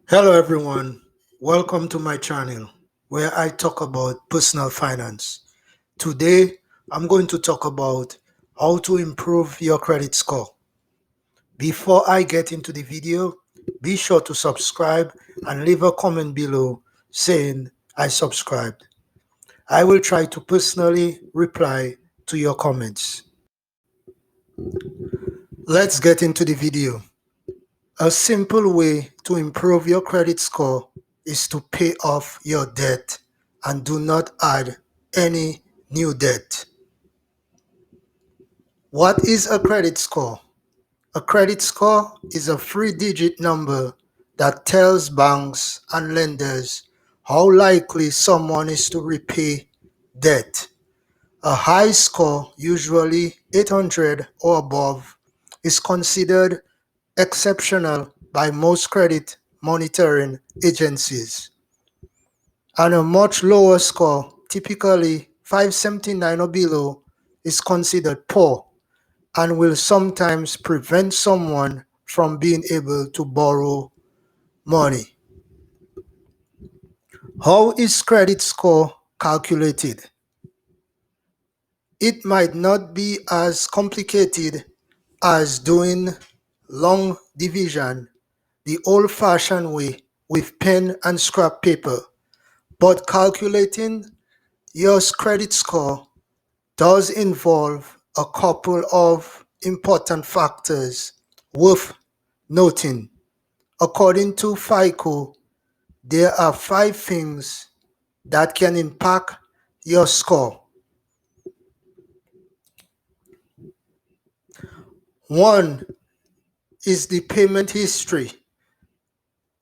Hello everyone, welcome to my channel where I talk about personal finance. Today I'm going to talk about how to improve your credit score. Before I get into the video, be sure to subscribe and leave a comment below saying I subscribed. I will try to personally reply to your comments. Let's get into the video. A simple way to improve your credit score is to pay off your debt and do not add any new debt. What is a credit score? A credit score is a three-digit number that tells banks and lenders how likely someone is to repay debt. A high score, usually 800 or above, is considered exceptional by most credit monitoring agencies, and a much lower score, typically 579 or below, is considered poor and will sometimes prevent someone from being able to borrow money. How is credit score calculated? It might not be as complicated as doing long division the old-fashioned way with pen and scrap paper, but calculating your credit score does involve a couple of important factors worth noting. According to FICO, there are 5 things that can impact your score. 1 is the payment history,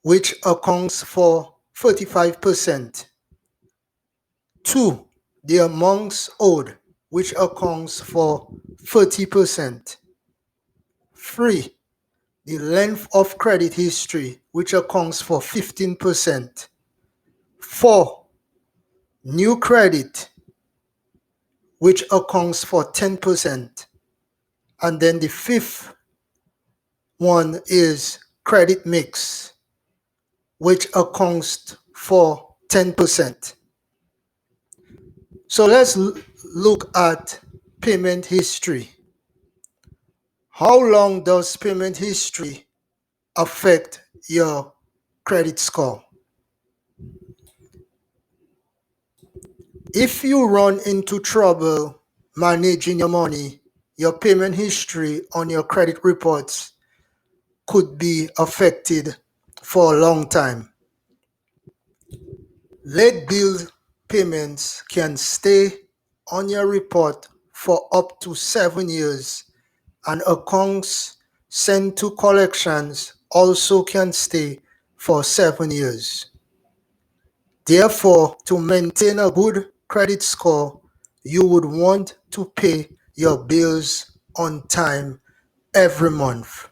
which accounts for 35%. 2, the amounts owed, which accounts for 30%. 3, the length of credit history, which accounts for 15%. 4, new credit, which accounts for 10%. And then the 5th one is credit mix, which accounts for 10%. So let's look at payment history. How long does payment history affect your credit score? If you run into trouble managing your money, your payment history on your credit reports could be affected for a long time. Late bill payments can stay on your report for up to 7 years, and accounts sent to collections also can stay for 7 years. Therefore, to maintain a good credit score, you would want to pay your bills on time every month.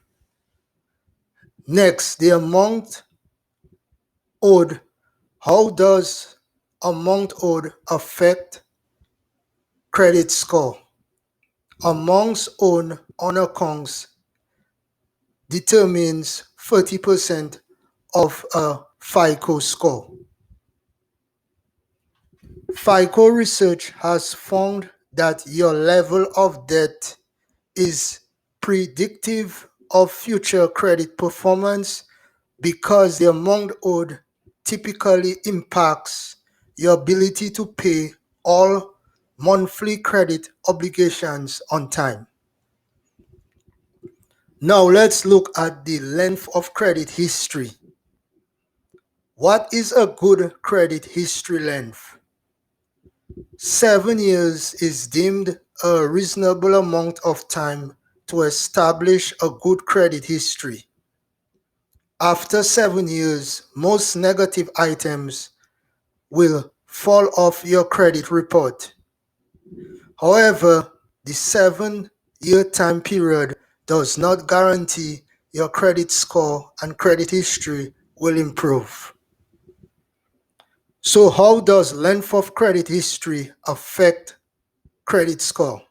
Next, the amount owed. How does amount owed affect credit score? Amounts owed on accounts determines 30% of a FICO score. FICO research has found that your level of debt is predictive of future credit performance because the amount owed typically impacts your ability to pay all monthly credit obligations on time. Now let's look at the length of credit history. What is a good credit history length? 7 years is deemed a reasonable amount of time to establish a good credit history. After 7 years, most negative items will fall off your credit report. However, the 7-year time period does not guarantee your credit score and credit history will improve. So how does length of credit history affect credit score?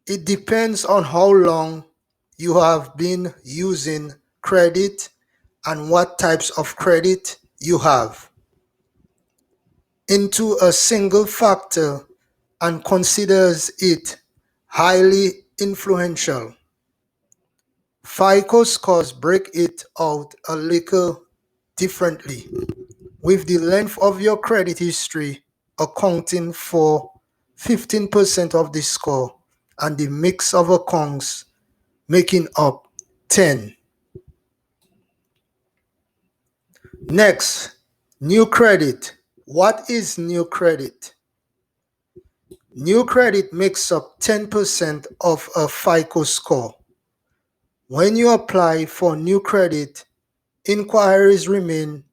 It depends on how long you have been using credit and what types of credit you have into a single factor and considers it highly influential. FICO scores break it out a little differently, with the length of your credit history accounting for 15% of the score and the mix of accounts making up 10. Next, new credit. What is new credit? New credit makes up 10% of a FICO score. When you apply for new credit, inquiries remain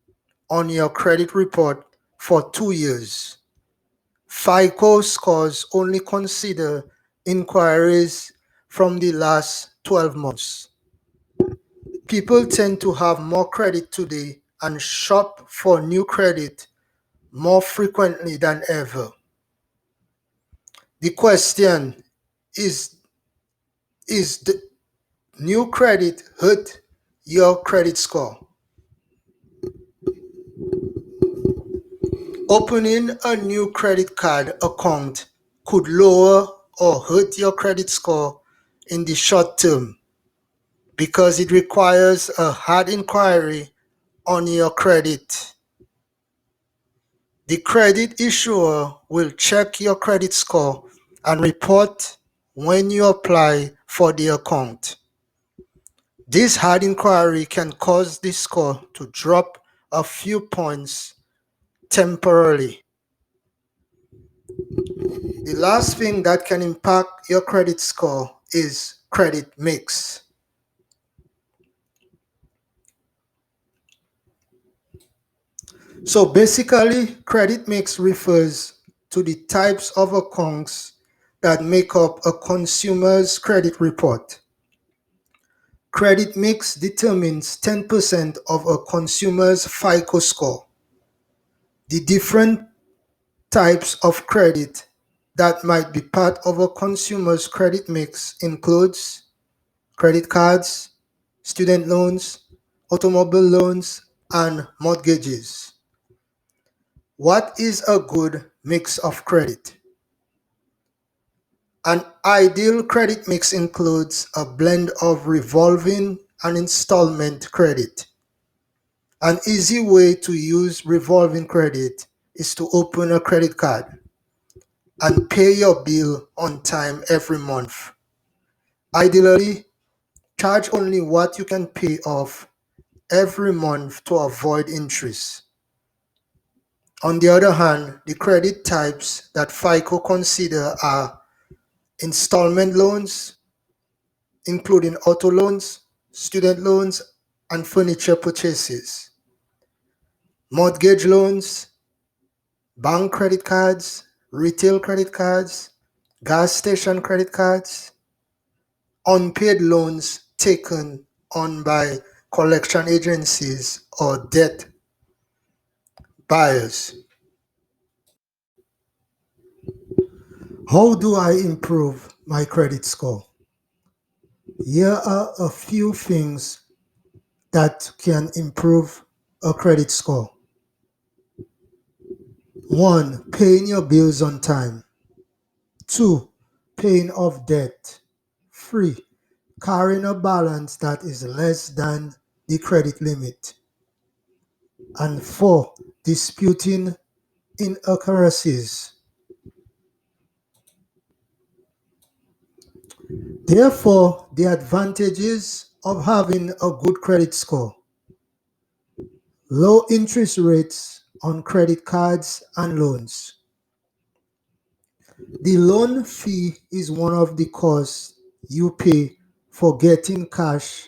on your credit report for 2 years. FICO scores only consider inquiries from the last 12 months. People tend to have more credit today and shop for new credit more frequently than ever. The question is is the new credit hurt your credit score? Opening a new credit card account could lower or hurt your credit score in the short term because it requires a hard inquiry on your credit. The credit issuer will check your credit score and report when you apply for the account. This hard inquiry can cause the score to drop a few points temporarily. The last thing that can impact your credit score is credit mix. So basically, credit mix refers to the types of accounts that make up a consumer's credit report. Credit mix determines 10% of a consumer's FICO score. The different types of credit that might be part of a consumer's credit mix includes credit cards, student loans, automobile loans, and mortgages. What is a good mix of credit? An ideal credit mix includes a blend of revolving and installment credit. An easy way to use revolving credit is to open a credit card and pay your bill on time every month. Ideally, charge only what you can pay off every month to avoid interest. On the other hand, the credit types that FICO consider are installment loans, including auto loans, student loans, and furniture purchases, mortgage loans, bank credit cards, retail credit cards, gas station credit cards, unpaid loans taken on by collection agencies or debt buyers. How do I improve my credit score? Here are a few things that can improve a credit score. 1. Paying your bills on time. 2. Paying off debt. 3. Carrying a balance that is less than the credit limit. And 4. Disputing inaccuracies. Therefore, the advantages of having a good credit score: low interest rates on credit cards and loans. The loan fee is one of the costs you pay for getting cash,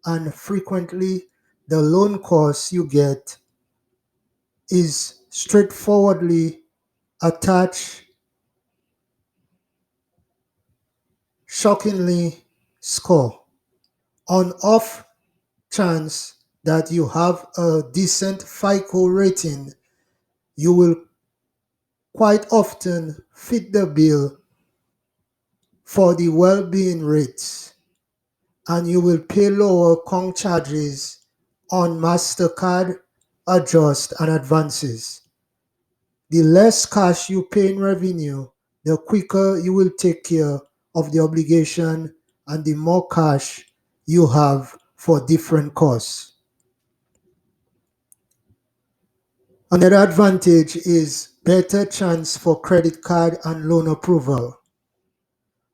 and frequently the loan cost you get is straightforwardly attached. Shockingly, score. On off chance that you have a decent FICO rating, you will quite often fit the bill for the well-being rates, and you will pay lower con charges on MasterCard adjust and advances. The less cash you pay in revenue, the quicker you will take care of the obligation and the more cash you have for different costs. Another advantage is better chance for credit card and loan approval.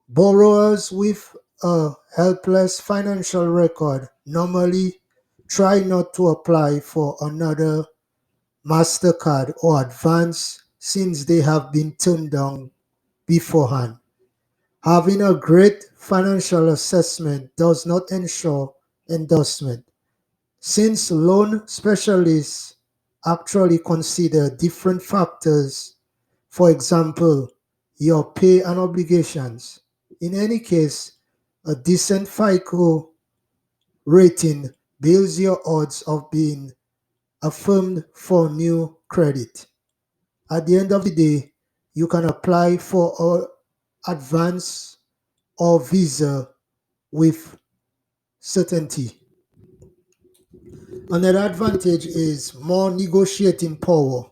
Borrowers with a helpless financial record normally try not to apply for another MasterCard or advance since they have been turned down beforehand. Having a great financial assessment does not ensure endorsement, since loan specialists actually consider different factors, for example, your pay and obligations. In any case, a decent FICO rating builds your odds of being affirmed for new credit. At the end of the day, you can apply for an advance or visa with certainty. Another advantage is more negotiating power.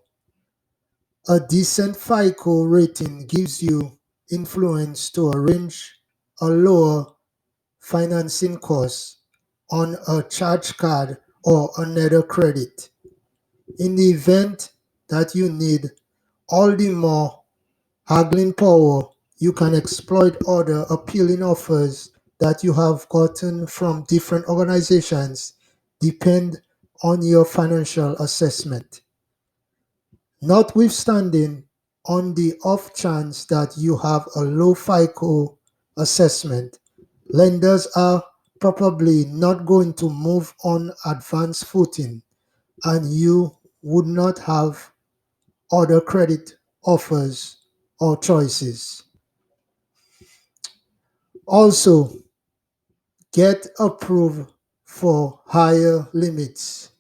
A decent FICO rating gives you influence to arrange a lower financing cost on a charge card or another credit. In the event that you need all the more haggling power, you can exploit other appealing offers that you have gotten from different organizations depend on your financial assessment. Notwithstanding, on the off chance that you have a low FICO assessment, lenders are probably not going to move on advanced footing and you would not have other credit offers or choices. Also, get approved for higher limits.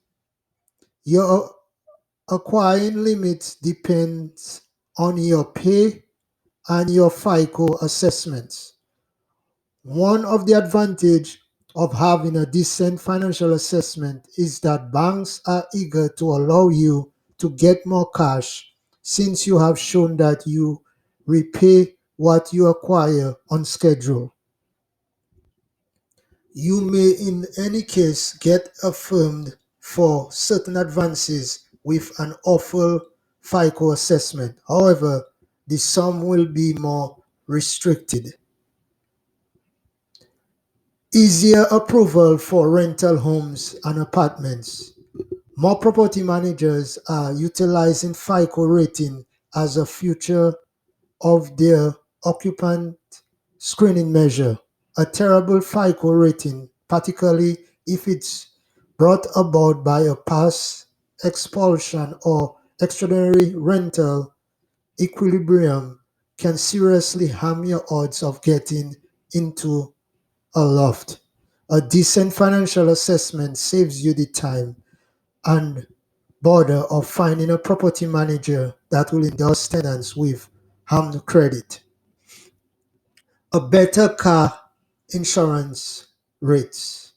Your acquiring limits depends on your pay and your FICO assessments. One of the advantage of having a decent financial assessment is that banks are eager to allow you to get more cash since you have shown that you repay what you acquire on schedule. You may in any case get affirmed for certain advances with an awful FICO assessment. However, the sum will be more restricted. Easier approval for rental homes and apartments. More property managers are utilizing FICO rating as a feature of their occupant screening measure. A terrible FICO rating, particularly if it's brought about by a past expulsion or extraordinary rental equilibrium, can seriously harm your odds of getting into a loft. A decent financial assessment saves you the time and bother of finding a property manager that will endorse tenants with harmed credit. A better car insurance rates.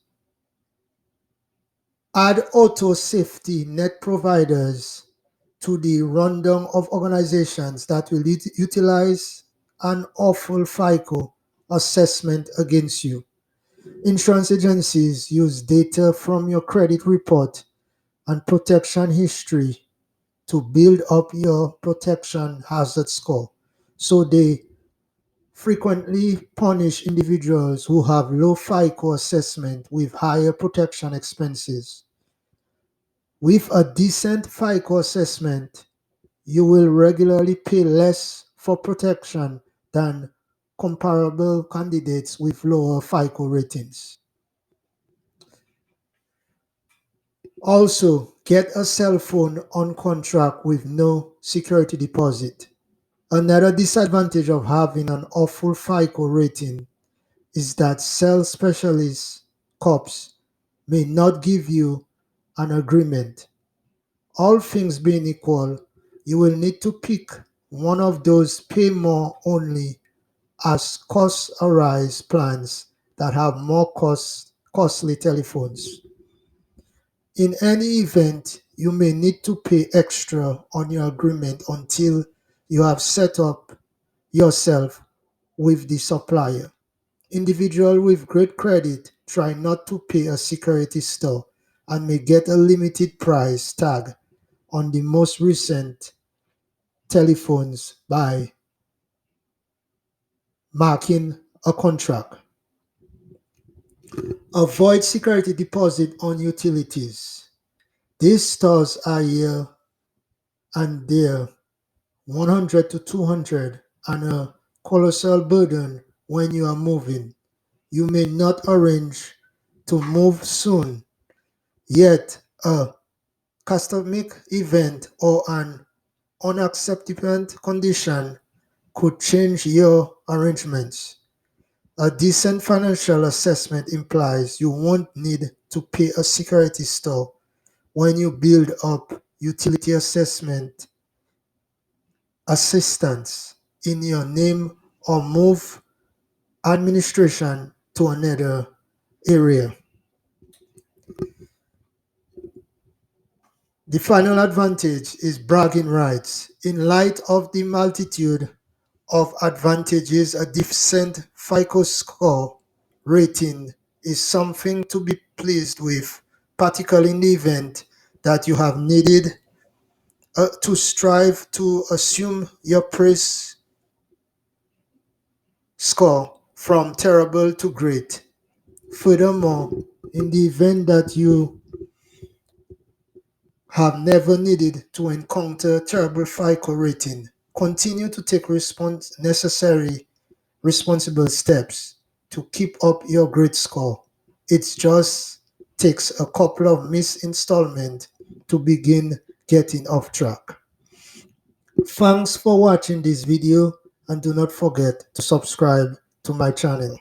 Add auto safety net providers to the rundown of organizations that will utilize an awful FICO assessment against you. Insurance agencies use data from your credit report and protection history to build up your protection hazard score. So they frequently punish individuals who have low FICO assessment with higher protection expenses. With a decent FICO assessment, you will regularly pay less for protection than comparable candidates with lower FICO ratings. Also, get a cell phone on contract with no security deposit. Another disadvantage of having an awful FICO rating is that sales specialists, cops, may not give you an agreement. All things being equal, you will need to pick one of those pay more only as costs arise plans that have more costly telephones. In any event, you may need to pay extra on your agreement until you have set up yourself with the supplier. Individuals with great credit try not to pay a security store and may get a limited price tag on the most recent telephones by marking a contract. Avoid security deposit on utilities. These stores are here and there, 100 to 200, and a colossal burden when you are moving. You may not arrange to move soon, yet a catastrophic event or an unacceptable condition could change your arrangements. A decent financial assessment implies you won't need to pay a security store when you build up utility assessment assistance in your name or move administration to another area. The final advantage is bragging rights. In light of the multitude of advantages, a decent FICO score rating is something to be pleased with, particularly in the event that you have needed to strive to assume your praise score from terrible to great. Furthermore, in the event that you have never needed to encounter terrible FICO rating, continue to take necessary responsible steps to keep up your great score. It just takes a couple of missed installments to begin getting off track. Thanks for watching this video and do not forget to subscribe to my channel.